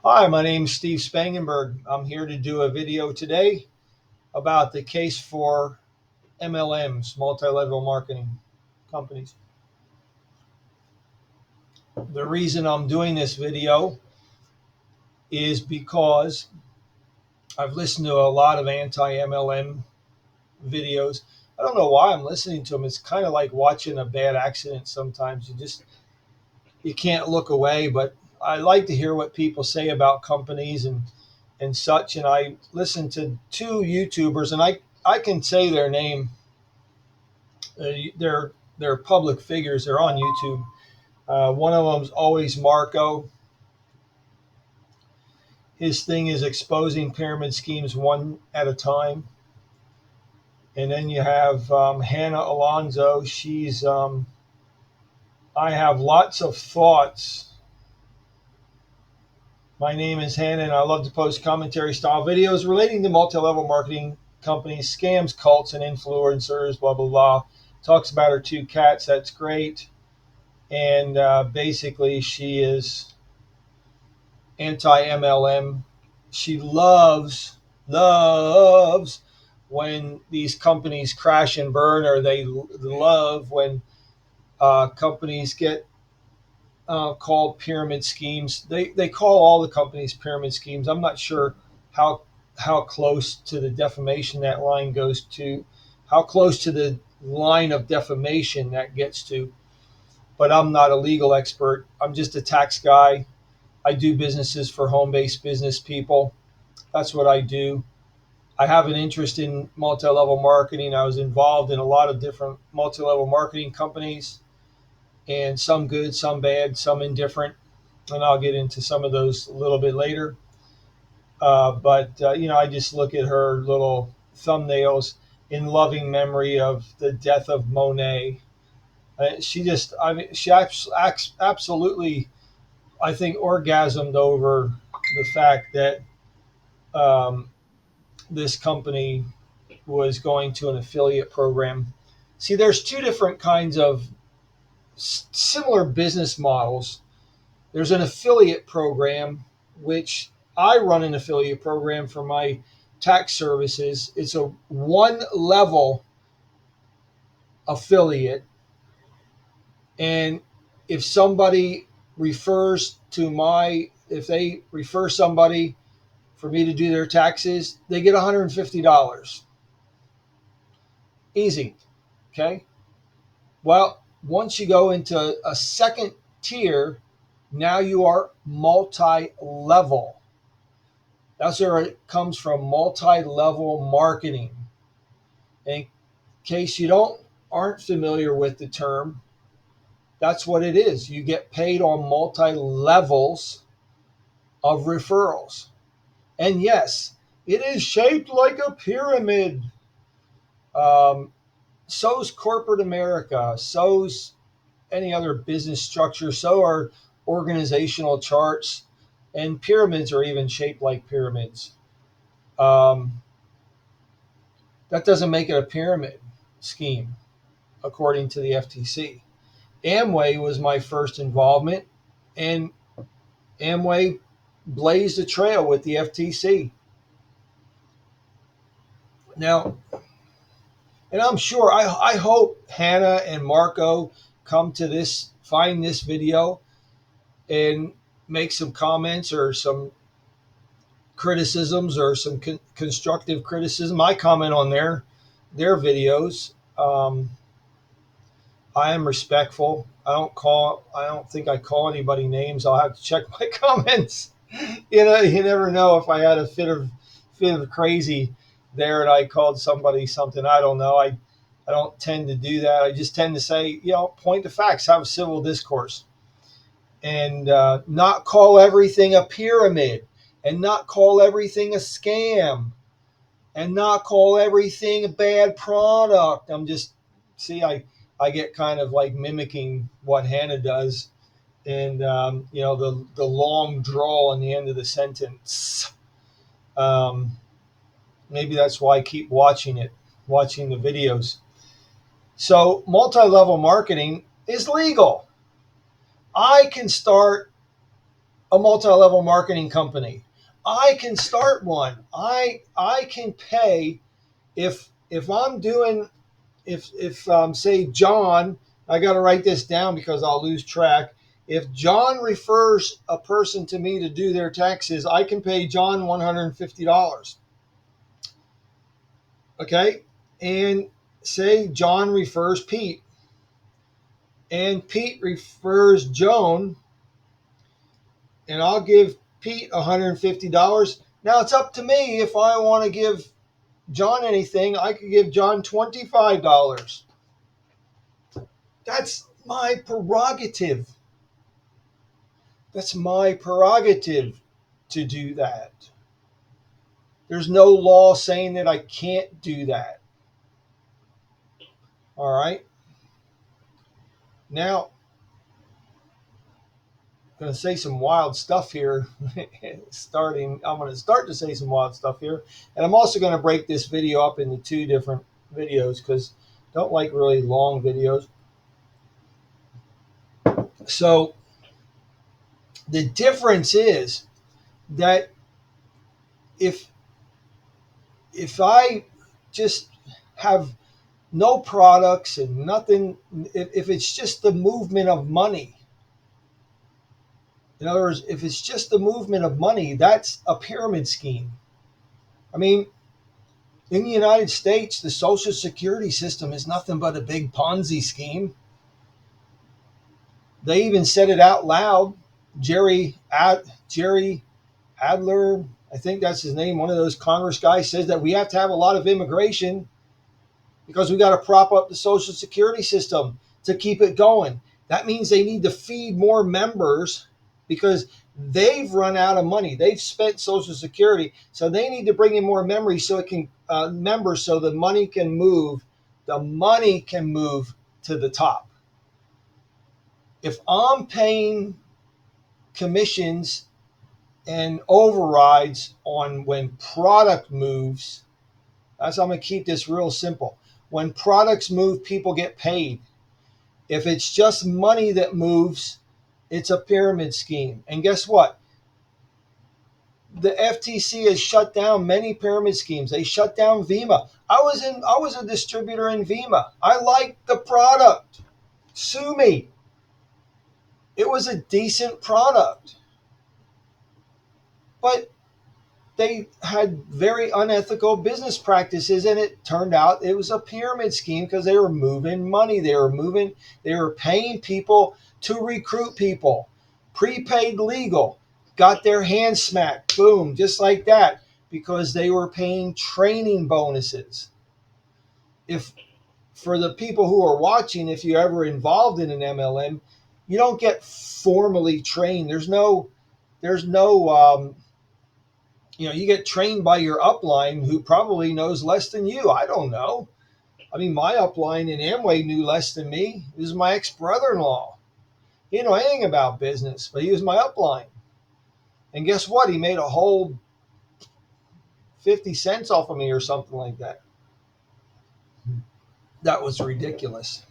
Hi, my name is Steve Spangenberg. I'm here to do a video today about the case for MLMs, multi-level marketing companies. The reason I'm doing this video is because I've listened to a lot of anti-MLM videos. I don't know why I'm listening to them. It's kind of like watching a bad accident sometimes. You can't look away, but I like to hear what people say about companies and such. And I listened to two YouTubers, and I can say their name. They're public figures. They're on YouTube. One of them's always Marco. His thing is exposing pyramid schemes one at a time. And then you have Hannah Alonso. I have lots of thoughts. My name is Hannah, and I love to post commentary style videos relating to multi-level marketing companies, scams, cults, and influencers, blah, blah, blah. Talks about her two cats. That's great. And basically, she is anti-MLM. She loves when these companies crash and burn, or they love when companies get called pyramid schemes. They call all the companies pyramid schemes. I'm not sure how how close to the defamation that line goes to, how close to the line of defamation that gets to. But I'm not a legal expert. I'm just a tax guy. I do businesses for home-based business people. That's what I do. I have an interest in multi-level marketing. I was involved in a lot of different multi-level marketing companies, and some good, some bad, some indifferent. And I'll get into some of those a little bit later. But I just look at her little thumbnails in loving memory of the death of Monet. I mean, she absolutely, I think, orgasmed over the fact that um, this company was going to an affiliate program. See, there's two different kinds of similar business models. There's an affiliate program, which I run an affiliate program for my tax services. It's a one level affiliate. And if somebody if they refer somebody for me to do their taxes, they get $150. Easy. Okay. Well, once you go into a second tier, now you are multi level. That's where it comes from, multi level marketing. In case you aren't familiar with the term, that's what it is. You get paid on multi levels of referrals. And yes, it is shaped like a pyramid. Um, so's corporate America. So's any other business structure. So are organizational charts. And pyramids are even shaped like pyramids. Um, that doesn't make it a pyramid scheme, according to the FTC. Amway was my first involvement, and Amway blazed a trail with the FTC. Now, and I'm sure, I hope Hannah and Marco find this video and make some comments or some criticisms or some constructive criticism. I comment on their videos. I am respectful. I don't think I call anybody names. I'll have to check my comments. You never know if I had a fit of crazy there and I called somebody something. I don't know. I don't tend to do that. I just tend to say, point to facts, have a civil discourse, and not call everything a pyramid, and not call everything a scam, and not call everything a bad product. See, I get kind of like mimicking what Hannah does, and the long drawl in the end of the sentence. Um, Maybe that's why I keep watching the videos. So multi-level marketing is legal. I can start a multi-level marketing company. I can start one. I can pay if I'm doing if say John, I got to write this down because I'll lose track. If John refers a person to me to do their taxes, I can pay John $150. Okay? And say John refers Pete and Pete refers Joan, and I'll give Pete $150. Now it's up to me if I want to give John anything. I could give John $25. That's my prerogative. That's my prerogative to do that. There's no law saying that I can't do that. All right. Now, I'm going to say some wild stuff here. I'm going to start to say some wild stuff here. And I'm also going to break this video up into two different videos because I don't like really long videos. So the difference is that if I just have no products and nothing, if it's just the movement of money, in other words, if it's just the movement of money, that's a pyramid scheme. I mean, in the United States, the Social Security system is nothing but a big Ponzi scheme. They even said it out loud. Jerry Adler, I think that's his name, one of those Congress guys, says that we have to have a lot of immigration because we got to prop up the Social Security system to keep it going. That means they need to feed more members because they've run out of money. They've spent Social Security, so they need to bring in more members so it can members so the money can move. The money can move to the top. If I'm paying commissions and overrides on when product moves, I'm going to keep this real simple. When products move, people get paid. If it's just money that moves, it's a pyramid scheme. And guess what? The FTC has shut down many pyramid schemes. They shut down Vima. I was a distributor in Vima. I liked the product. Sue me. It was a decent product. But they had very unethical business practices, and it turned out it was a pyramid scheme because they were moving money. They were paying people to recruit people. Prepaid legal, got their hands smacked, boom, just like that, because they were paying training bonuses. If for the people who are watching, if you're ever involved in an MLM, you don't get formally trained. There's no you get trained by your upline who probably knows less than you. I don't know. I mean, my upline in Amway knew less than me. He was my ex-brother-in-law. He didn't know anything about business, but he was my upline. And guess what? He made a whole 50 cents off of me or something like that. That was ridiculous.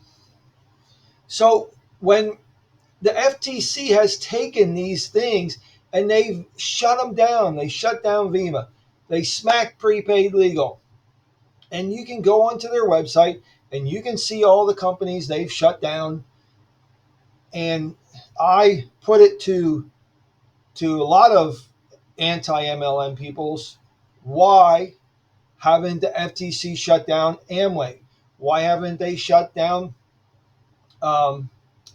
So when the FTC has taken these things and they've shut them down, they shut down Vima, they smacked prepaid legal. And you can go onto their website and you can see all the companies they've shut down. And I put it to a lot of anti-MLM peoples, why haven't the FTC shut down Amway? Why haven't they shut down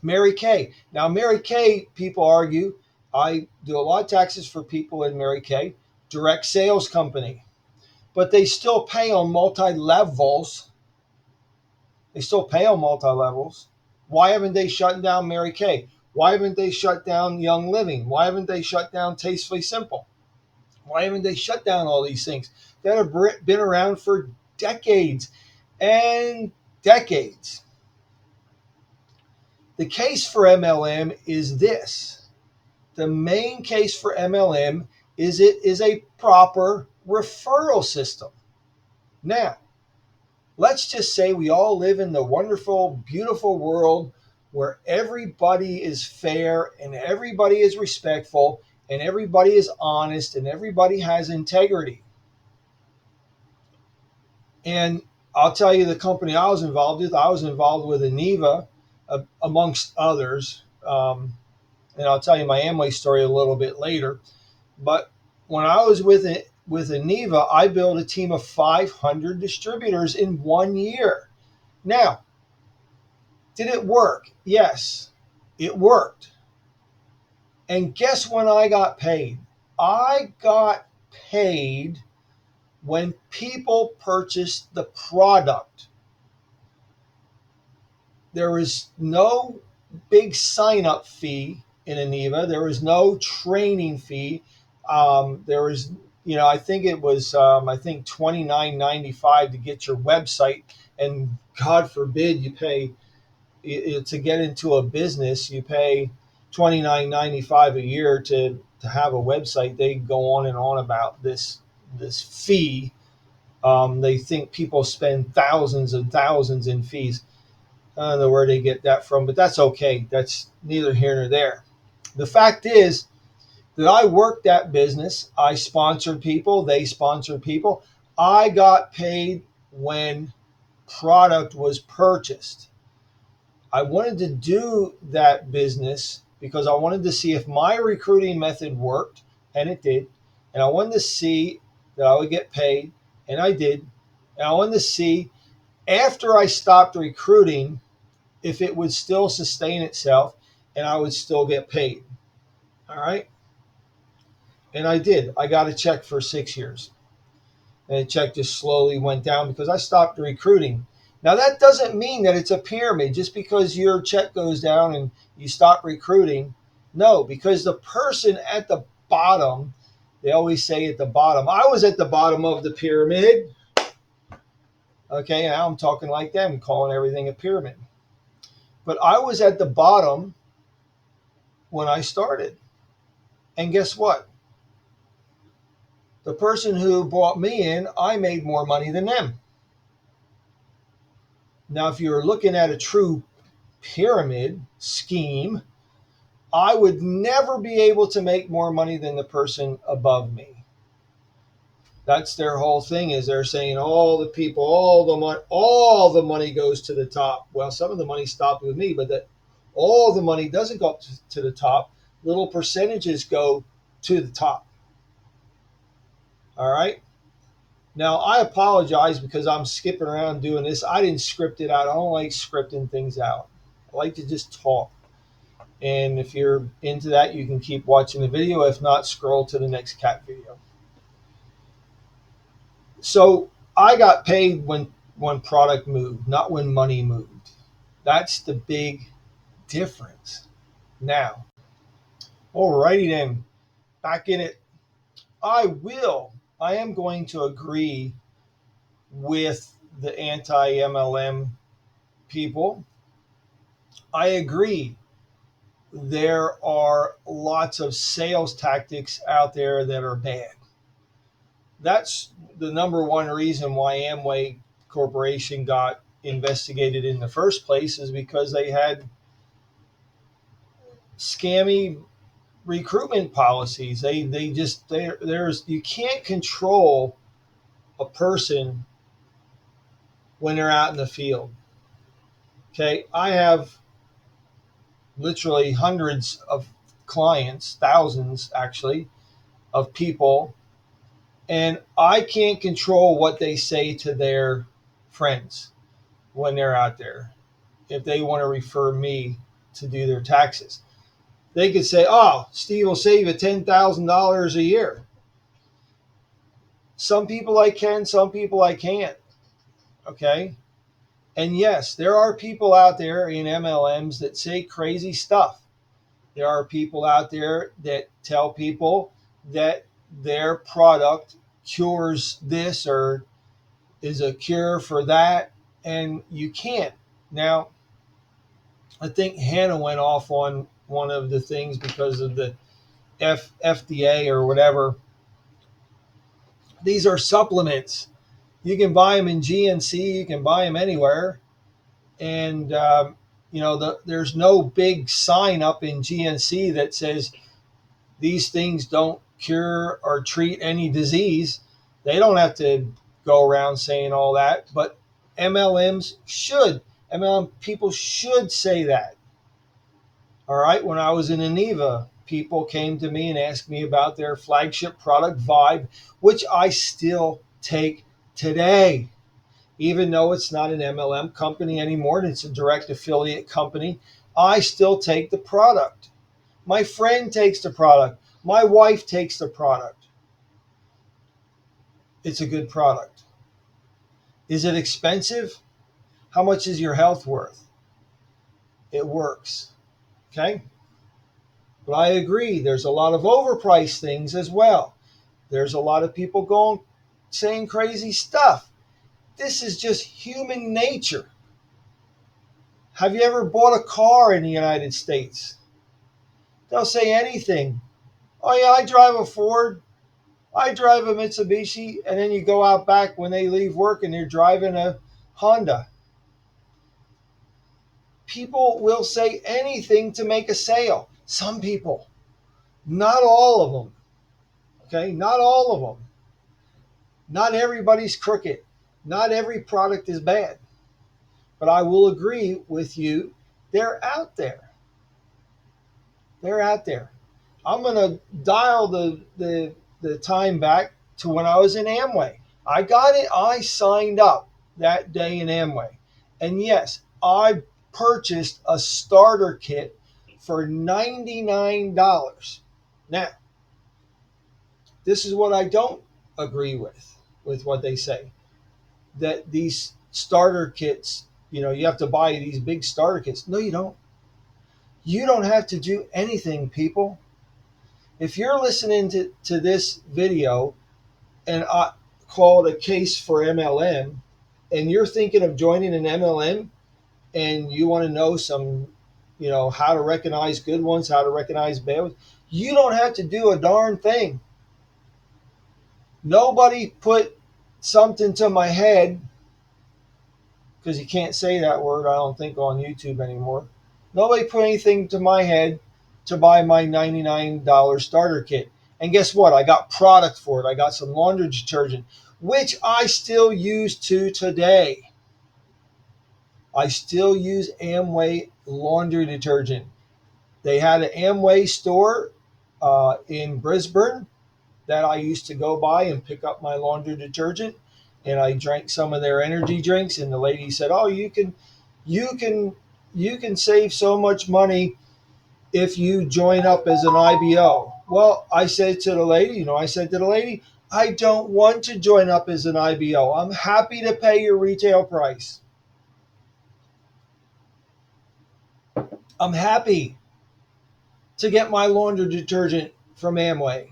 Mary Kay? Now, Mary Kay, people argue, I do a lot of taxes for people in Mary Kay, direct sales company. But they still pay on multi-levels. Why haven't they shut down Mary Kay? Why haven't they shut down Young Living? Why haven't they shut down Tastefully Simple? Why haven't they shut down all these things that have been around for decades and decades? The case for MLM is this. The main case for MLM is it is a proper referral system. Now, let's just say we all live in the wonderful, beautiful world where everybody is fair and everybody is respectful and everybody is honest and everybody has integrity. And I'll tell you the company I was involved with Aniva, amongst others. And I'll tell you my Amway story a little bit later. But when I was with Aniva, I built a team of 500 distributors in 1 year. Now, did it work? Yes, it worked. And guess when I got paid? I got paid when people purchased the product. There was no big sign up fee in Aniva. There was no training fee. There was, I think it was, I think $29.95 to get your website, and God forbid you pay to get into a business. You pay $29.95 a year to have a website. They go on and on about this fee. They think people spend thousands and thousands in fees. I don't know where they get that from, but that's okay. That's neither here nor there. The fact is that I worked that business. I sponsored people. They sponsored people. I got paid when product was purchased. I wanted to do that business because I wanted to see if my recruiting method worked, and it did. And I wanted to see that I would get paid, and I did. And I wanted to see after I stopped recruiting if it would still sustain itself and I would still get paid. All right. And I did. I got a check for 6 years. And the check just slowly went down because I stopped recruiting. Now, that doesn't mean that it's a pyramid just because your check goes down and you stop recruiting. No, because the person at the bottom, they always say at the bottom, I was at the bottom of the pyramid. Okay, now I'm talking like them, calling everything a pyramid. But I was at the bottom when I started. And guess what? The person who brought me in, I made more money than them. Now, if you're looking at a true pyramid scheme, I would never be able to make more money than the person above me. That's their whole thing, is they're saying all the money goes to the top. Well, some of the money stopped with me, but that all the money doesn't go up to the top. Little percentages go to the top. All right. Now, I apologize because I'm skipping around doing this. I didn't script it out. I don't like scripting things out. I like to just talk. And if you're into that, you can keep watching the video. If not, scroll to the next cat video. So I got paid when product moved, not when money moved. That's the big difference. Now, alrighty then, back in it. I am going to agree with the anti-MLM people. I agree. There are lots of sales tactics out there that are bad. That's the number one reason why Amway Corporation got investigated in the first place, is because they had scammy recruitment policies. There's you can't control a person when they're out in the field. Okay, I have literally hundreds of clients, thousands actually, of people, and I can't control what they say to their friends when they're out there. If they want to refer me to do their taxes, they could say, "Oh, Steve will save you $10,000 a year." Some people I can, some people I can't. Okay. And yes, there are people out there in MLMs that say crazy stuff. There are people out there that tell people that their product cures this or is a cure for that, and you can't. Now, I think Hannah went off on one of the things because of the FDA or whatever. These are supplements. You can buy them in GNC. You can buy them anywhere. And, there's no big sign up in GNC that says these things don't cure or treat any disease. They don't have to go around saying all that, but MLMs should. MLM people should say that. All right. When I was in Geneva, people came to me and asked me about their flagship product, Vibe, which I still take today. Even though it's not an MLM company anymore, and it's a direct affiliate company, I still take the product. My friend takes the product. My wife takes the product. It's a good product. Is it expensive? How much is your health worth? It works. Okay? But I agree, there's a lot of overpriced things as well. There's a lot of people going saying crazy stuff. This is just human nature. Have you ever bought a car in the United States? They'll say anything. Oh, yeah, I drive a Ford. I drive a Mitsubishi. And then you go out back when they leave work and they're driving a Honda. People will say anything to make a sale. Some people, not all of them. Okay, not all of them. Not everybody's crooked. Not every product is bad. But I will agree with you, they're out there. They're out there. I'm going to dial the time back to when I was in Amway. I got it. I signed up that day in Amway. And yes, I purchased a starter kit for $99. Now, this is what I don't agree with what they say. That these starter kits, you have to buy these big starter kits. No, you don't. You don't have to do anything, people. If you're listening to this video and I call it a case for MLM, and you're thinking of joining an MLM and you want to know some, how to recognize good ones, how to recognize bad ones, you don't have to do a darn thing. Nobody put something to my head, because you can't say that word, I don't think, on YouTube anymore. Nobody put anything to my head to buy my $99 starter kit. And guess what? I got product for it. I got some laundry detergent, which I still use to today. I still use Amway laundry detergent. They had an Amway store in Brisbane that I used to go by and pick up my laundry detergent. And I drank some of their energy drinks, and the lady said, "Oh, you can save so much money if you join up as an IBO." Well, I said to the lady, I don't want to join up as an IBO. I'm happy to pay your retail price. I'm happy to get my laundry detergent from Amway.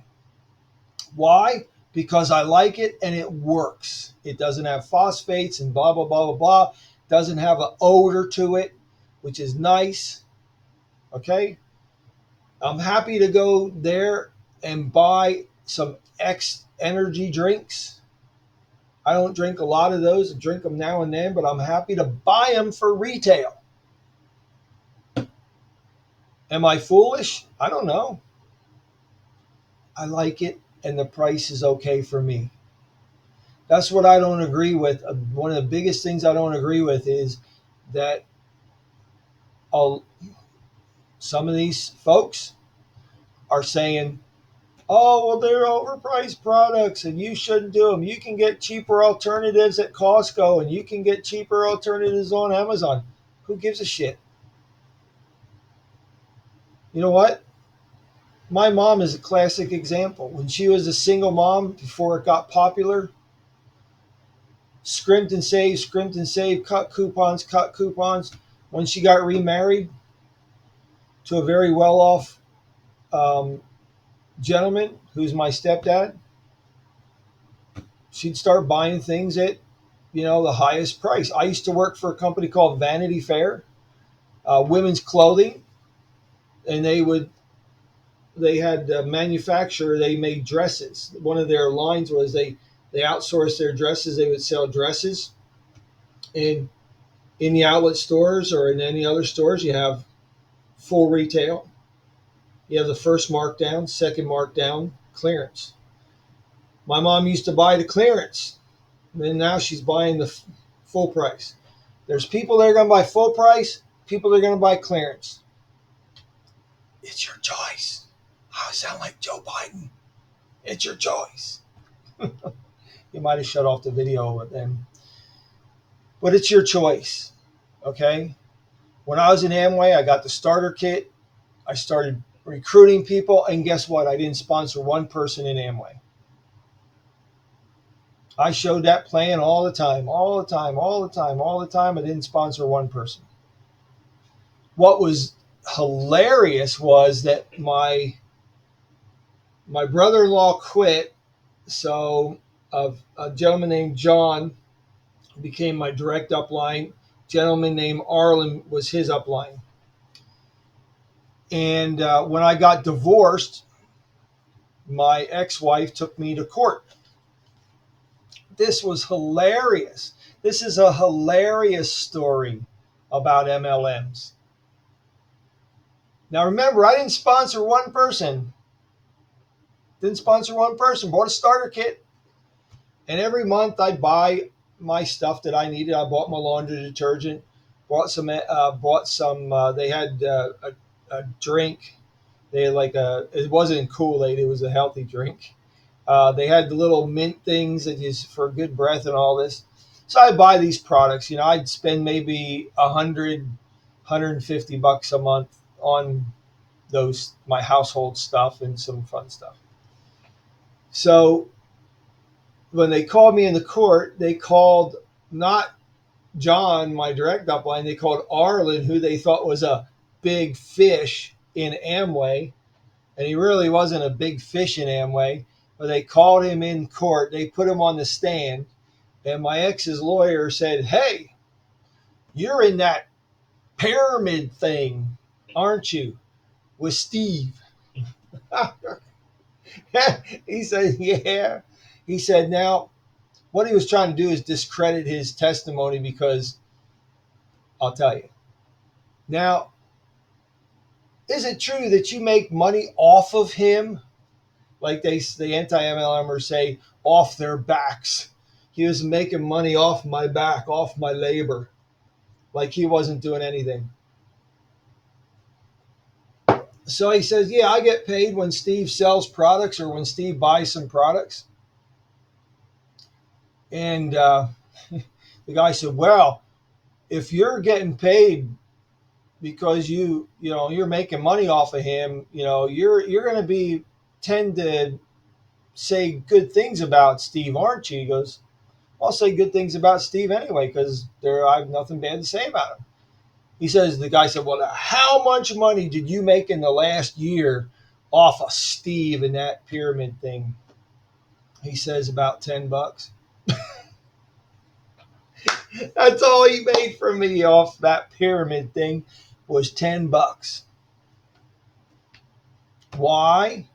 Why? Because I like it and it works. It doesn't have phosphates and blah, blah, blah, blah, blah. Doesn't have an odor to it, which is nice. Okay? I'm happy to go there and buy some X energy drinks. I don't drink a lot of those. I drink them now and then, but I'm happy to buy them for retail. Am I foolish? I don't know. I like it, and the price is okay for me. That's what I don't agree with. One of the biggest things I don't agree with is that some of these folks are saying, "Oh, well, they're overpriced products and you shouldn't do them. You can get cheaper alternatives at Costco and you can get cheaper alternatives on Amazon." Who gives a shit? You know what? My mom is a classic example. When she was a single mom before it got popular, scrimped and saved, cut coupons, cut coupons. When she got remarried to a very well off um, gentleman who's my stepdad, she'd start buying things at the highest price. I used to work for a company called Vanity Fair, women's clothing, and they had a manufacturer. They made dresses. One of their lines was they outsourced their dresses. They would sell dresses, and in the outlet stores or in any other stores, you have full retail. You have the first markdown, second markdown, clearance. My mom used to buy the clearance, and now she's buying the full price. There's people that are going to buy full price, people that are going to buy clearance. It's your choice. I sound like Joe Biden. It's your choice. You might have shut off the video with them. But it's your choice. Okay? When I was in Amway, I got the starter kit. I started recruiting people. And guess what? I didn't sponsor one person in Amway. I showed that plan all the time, all the time, all the time, all the time. I didn't sponsor one person. What was hilarious was that my brother-in-law quit. So a gentleman named John became my direct upline. A gentleman named Arlen was his upline. And when I got divorced, my ex-wife took me to court. This was hilarious. This is a hilarious story about MLMs. Now remember, I didn't sponsor one person. Bought a starter kit. And every month I'd buy my stuff that I needed. I bought my laundry detergent, bought some, they had a drink. They had it wasn't Kool-Aid, it was a healthy drink. They had the little mint things that is for good breath and all this. So I'd buy these products. I'd spend maybe $150 a month on my household stuff and some fun stuff. So when they called me in the court, they called not John, my direct upline, they called Arlen, who they thought was a big fish in Amway. And he really wasn't a big fish in Amway. But they called him in court. They put him on the stand. And my ex's lawyer said, "Hey, you're in that pyramid thing, aren't you, with Steve?" He said, "Yeah." He said, now, what he was trying to do is discredit his testimony because I'll tell you. Now, is it true that you make money off of him? Like the anti-MLMers say, off their backs. He was making money off my back, off my labor. Like he wasn't doing anything. So he says, yeah, I get paid when Steve sells products or when Steve buys some products. And the guy said, well, if you're getting paid because you're making money off of him, you're going to tend to say good things about Steve, aren't you? He goes, I'll say good things about Steve anyway because I have nothing bad to say about him. The guy said, well, how much money did you make in the last year off of Steve and that pyramid thing? He says about $10. That's all he made from me off that pyramid thing was $10. Why?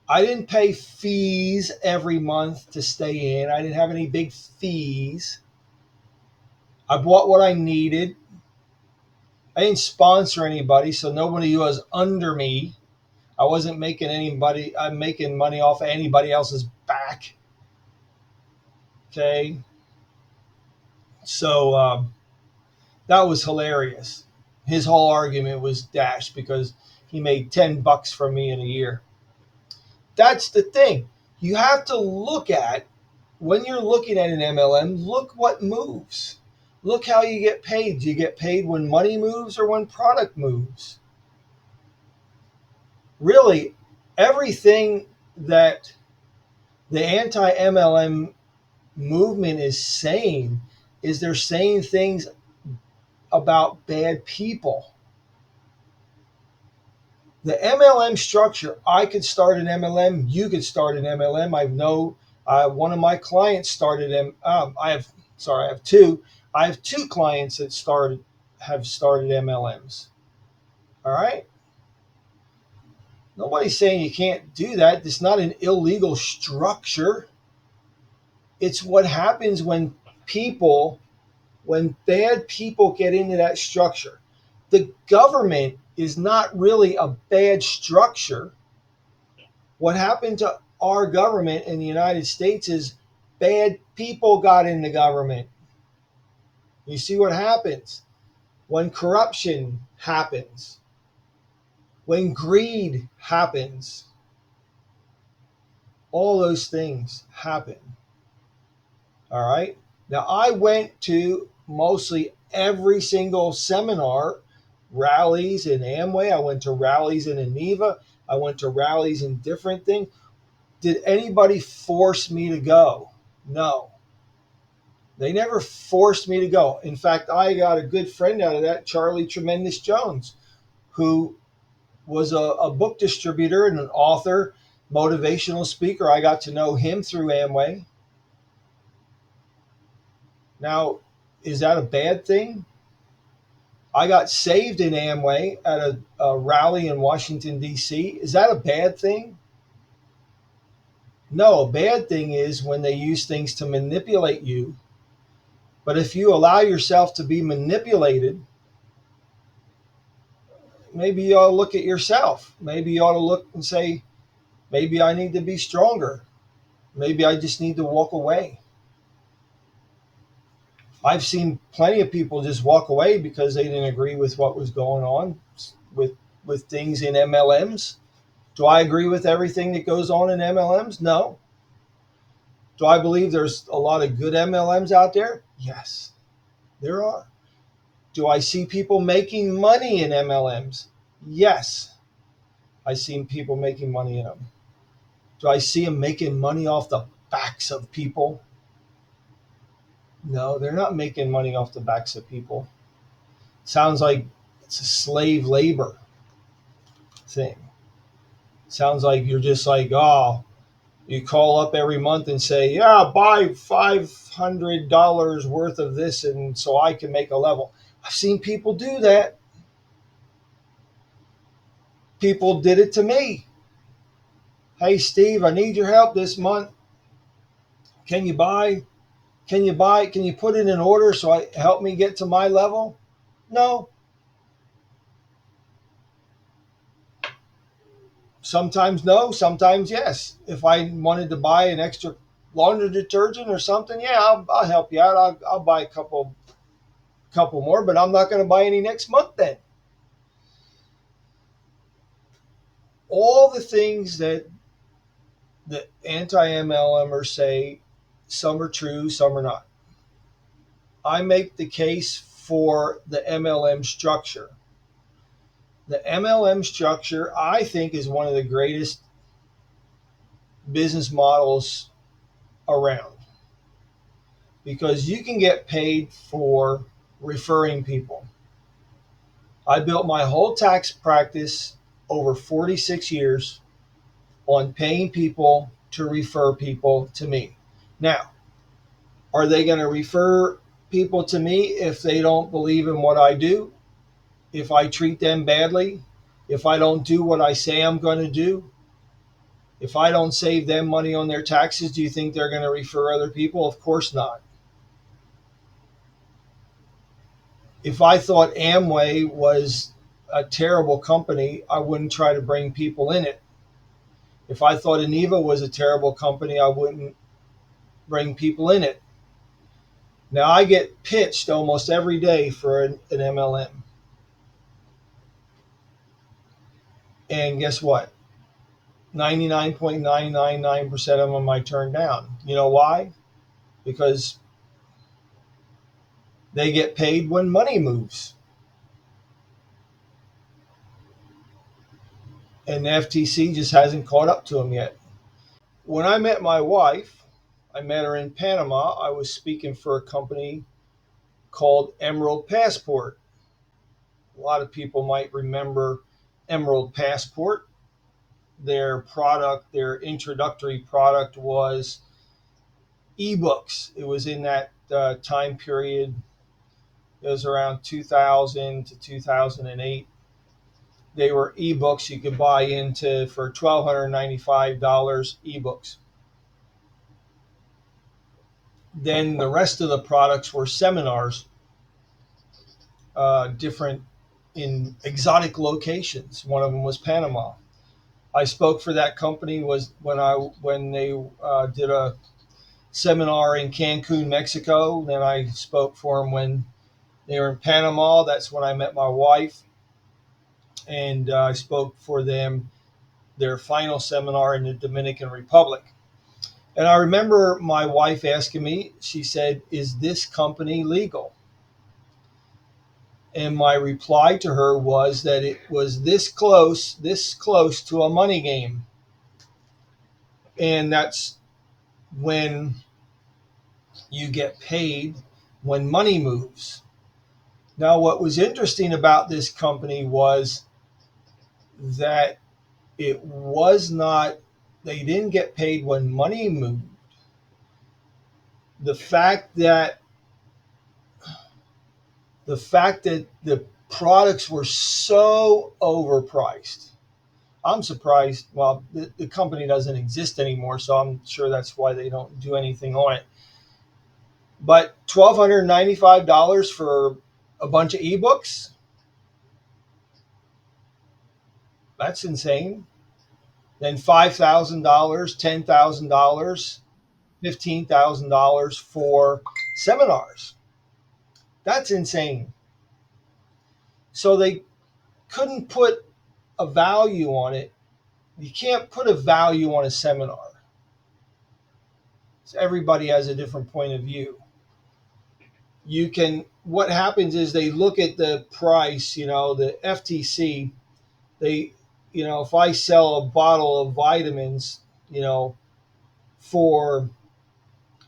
I didn't pay fees every month to stay in. I didn't have any big fees. I bought what I needed. I didn't sponsor anybody, so nobody was under me. I wasn't making I'm making money off of anybody else's back. Okay. So that was hilarious. His whole argument was dashed because he made $10 from me in a year. That's the thing. You have to look at, when you're looking at an MLM, look what moves. Look how you get paid. Do you get paid when money moves or when product moves? Really, everything that the anti-MLM movement is saying is they're saying things about bad people. The MLM structure, I could start an MLM, you could start an MLM. I know one of my clients started I have two. I have two clients that have started MLMs. All right? Nobody's saying you can't do that. It's not an illegal structure. It's what happens when bad people get into that structure. The government is not really a bad structure. What happened to our government in the United States is bad people got in the government. You see what happens when corruption happens, when greed happens, all those things happen. All right. Now, I went to mostly every single seminar, rallies in Amway. I went to rallies in Aniva. I went to rallies in different things. Did anybody force me to go? No. They never forced me to go. In fact, I got a good friend out of that, Charlie Tremendous Jones, who was a book distributor and an author, motivational speaker. I got to know him through Amway. Now, is that a bad thing? I got saved in Amway at a rally in Washington, D.C. Is that a bad thing? No, a bad thing is when they use things to manipulate you. But if you allow yourself to be manipulated, maybe you ought to look at yourself. Maybe you ought to look and say, maybe I need to be stronger. Maybe I just need to walk away. I've seen plenty of people just walk away because they didn't agree with what was going on with things in MLMs. Do I agree with everything that goes on in MLMs? No. Do I believe there's a lot of good MLMs out there? Yes, there are. Do I see people making money in MLMs? Yes, I see people making money in them. Do I see them making money off the backs of people? No, they're not making money off the backs of people. Sounds like it's a slave labor thing. Sounds like you're just like, oh, you call up every month and say, yeah, buy $500 worth of this and so I can make a level. I've seen people do that. People did it to me. Hey, Steve, I need your help this month. Can you buy? Can you buy? Can you put it in order so I help me get to my level? No. Sometimes no, sometimes yes. If I wanted to buy an extra laundry detergent or something, yeah, I'll help you out. I'll buy a couple more, but I'm not going to buy any next month then. All the things that the anti-MLMers say, some are true, some are not. I make the case for the MLM structure. The MLM structure, I think, is one of the greatest business models around because you can get paid for referring people. I built my whole tax practice over 46 years on paying people to refer people to me. Now, are they going to refer people to me if they don't believe in what I do? If I treat them badly? If I don't do what I say I'm going to do? If I don't save them money on their taxes, do you think they're going to refer other people? Of course not. If I thought Amway was a terrible company, I wouldn't try to bring people in it. If I thought Aniva was a terrible company, I wouldn't bring people in it. Now, I get pitched almost every day for an MLM. And guess what? 99.999% of them I turn down. You know why? Because they get paid when money moves. And the FTC just hasn't caught up to them yet. When I met my wife, I met her in Panama. I was speaking for a company called Emerald Passport. A lot of people might remember Emerald Passport. Their product, their introductory product was ebooks. It was in that time period. It was around 2000 to 2008. They were ebooks you could buy into for $1,295 ebooks. Then the rest of the products were seminars, different in exotic locations. One of them was Panama. I spoke for that company was when they did a seminar in Cancun, Mexico. Then I spoke for them when they were in Panama. That's when I met my wife, and I spoke for them their final seminar in the Dominican Republic. And I remember my wife asking me, she said, "Is this company legal?" And my reply to her was that it was this close to a money game. And that's when you get paid when money moves. Now, what was interesting about this company was that it was not, they didn't get paid when money moved. The fact that the products were so overpriced. I'm surprised. Well, the company doesn't exist anymore, so I'm sure that's why they don't do anything on it. But $1,295 for a bunch of ebooks, that's insane. Then $5,000, $10,000, $15,000 for seminars. That's insane. So they couldn't put a value on it. You can't put a value on a seminar. So everybody has a different point of view. You can, what happens is they look at the price, the FTC, they, if I sell a bottle of vitamins, for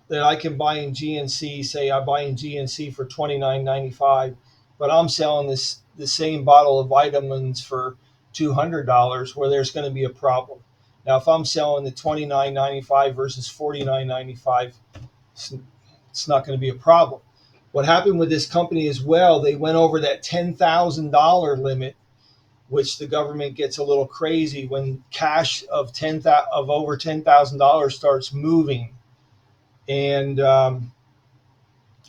that I can buy in GNC, say I buy in GNC for $29.95, but I'm selling the same bottle of vitamins for $200, where there's going to be a problem. Now, if I'm selling the $29.95 versus $49.95, it's not going to be a problem. What happened with this company as well, they went over that $10,000 limit, which the government gets a little crazy when cash of over $10,000 starts moving. And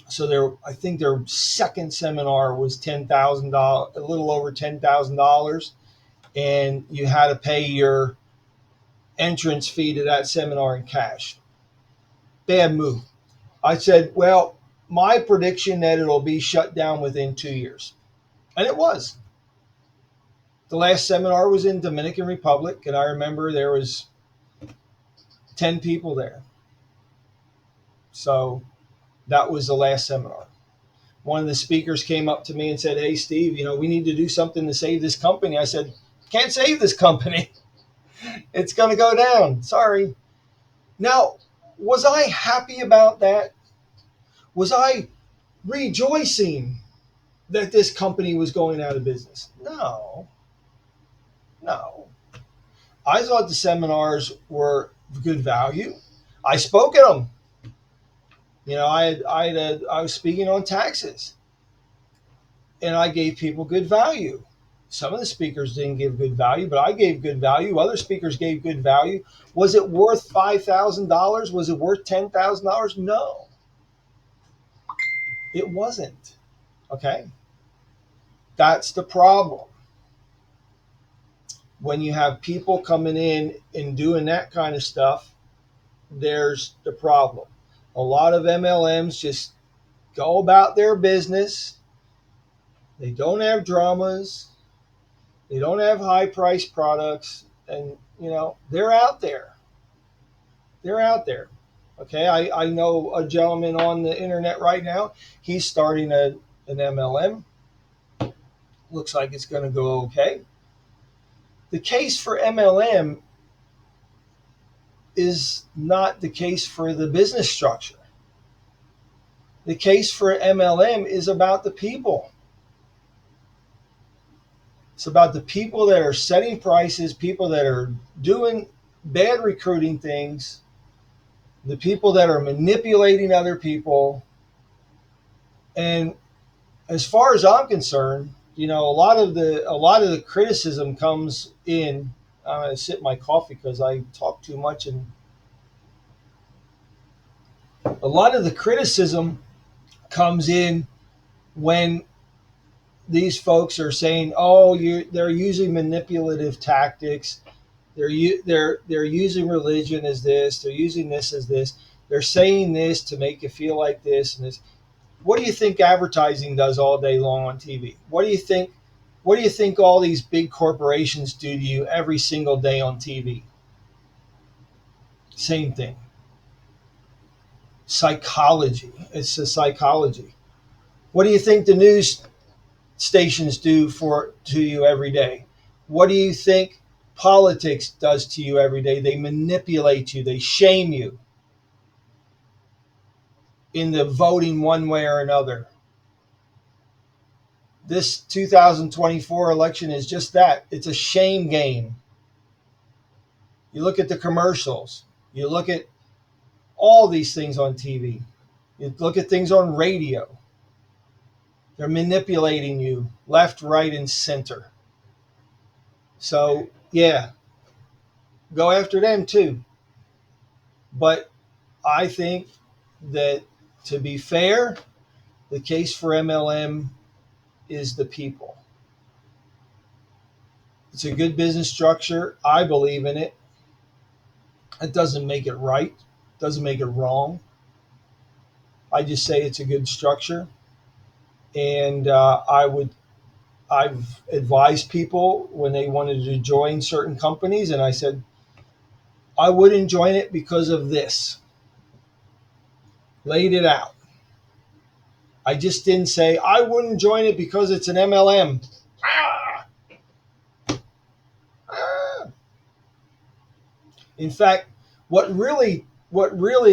so I think their second seminar was $10,000, a little over $10,000, and you had to pay your entrance fee to that seminar in cash. Bad move. I said, well, my prediction that it'll be shut down within 2 years, and it was. The last seminar was in Dominican Republic, and I remember there was 10 people there. So that was the last seminar. One of the speakers came up to me and said, "Hey, Steve, we need to do something to save this company." I said, "Can't save this company. It's going to go down. Sorry." Now, was I happy about that? Was I rejoicing that this company was going out of business? No, no. I thought the seminars were good value. I spoke at them. I was speaking on taxes, and I gave people good value. Some of the speakers didn't give good value, but I gave good value. Other speakers gave good value. Was it worth $5,000? Was it worth $10,000? No, it wasn't. Okay. That's the problem. When you have people coming in and doing that kind of stuff, there's the problem. A lot of MLMs just go about their business. They don't have dramas. They don't have high priced products. And, they're out there. They're out there. Okay. I know a gentleman on the internet right now. He's starting an MLM. Looks like it's going to go okay. The case for MLM is not the case for the business structure. The case for MLM is about the people. It's about the people that are setting prices, people that are doing bad recruiting things, the people that are manipulating other people. And as far as I'm concerned, a lot of the criticism comes in. I'm going to sip my coffee because I talk too much, and a lot of the criticism comes in when these folks are saying, "Oh, they're using manipulative tactics. They're using religion as this. They're using this as this. They're saying this to make you feel like this and this." What do you think advertising does all day long on TV? What do you think? What do you think all these big corporations do to you every single day on TV? Same thing. Psychology. It's a psychology. What do you think the news stations do to you every day? What do you think politics does to you every day? They manipulate you. They shame you into voting one way or another. This 2024 election is just that. It's a shame game. You look at the commercials. You look at all these things on TV. You look at things on radio. They're manipulating you left, right, and center. So, yeah, go after them too. But I think that, to be fair, the case for MLM is the people. It's a good business structure. I believe in it. It doesn't make it right. It doesn't make it wrong. I just say it's a good structure. And I've advised people when they wanted to join certain companies, and I said, I wouldn't join it because of this. Laid it out. I just didn't say I wouldn't join it because it's an MLM. Ah! Ah! In fact, what really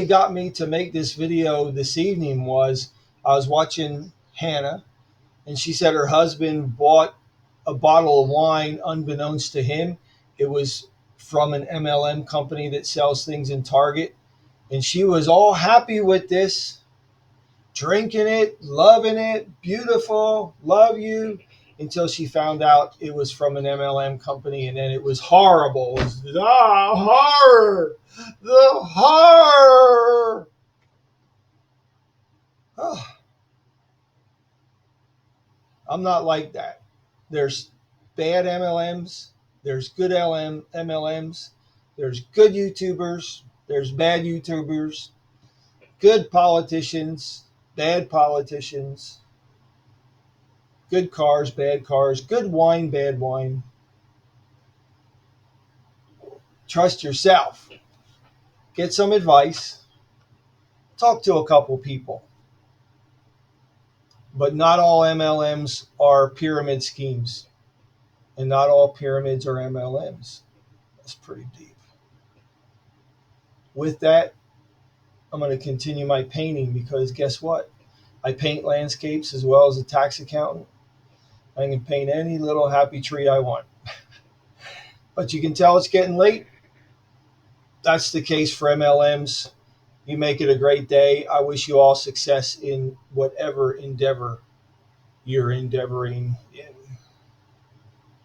got me to make this video this evening was I was watching Hannah, and she said her husband bought a bottle of wine unbeknownst to him. It was from an MLM company that sells things in Target, and she was all happy with this, drinking it, loving it, beautiful, love you, until she found out it was from an MLM company, and then it was horrible. It was, horror, the horror. Oh, I'm not like that. There's bad MLMs, there's good MLMs, there's good YouTubers, there's bad YouTubers, good politicians, bad politicians, good cars, bad cars, good wine, bad wine. Trust yourself. Get some advice. Talk to a couple people. But not all MLMs are pyramid schemes. And not all pyramids are MLMs. That's pretty deep. With that, I'm going to continue my painting, because guess what? I paint landscapes as well as a tax accountant. I can paint any little happy tree I want. But you can tell it's getting late. That's the case for MLMs. You make it a great day. I wish you all success in whatever endeavor you're endeavoring in.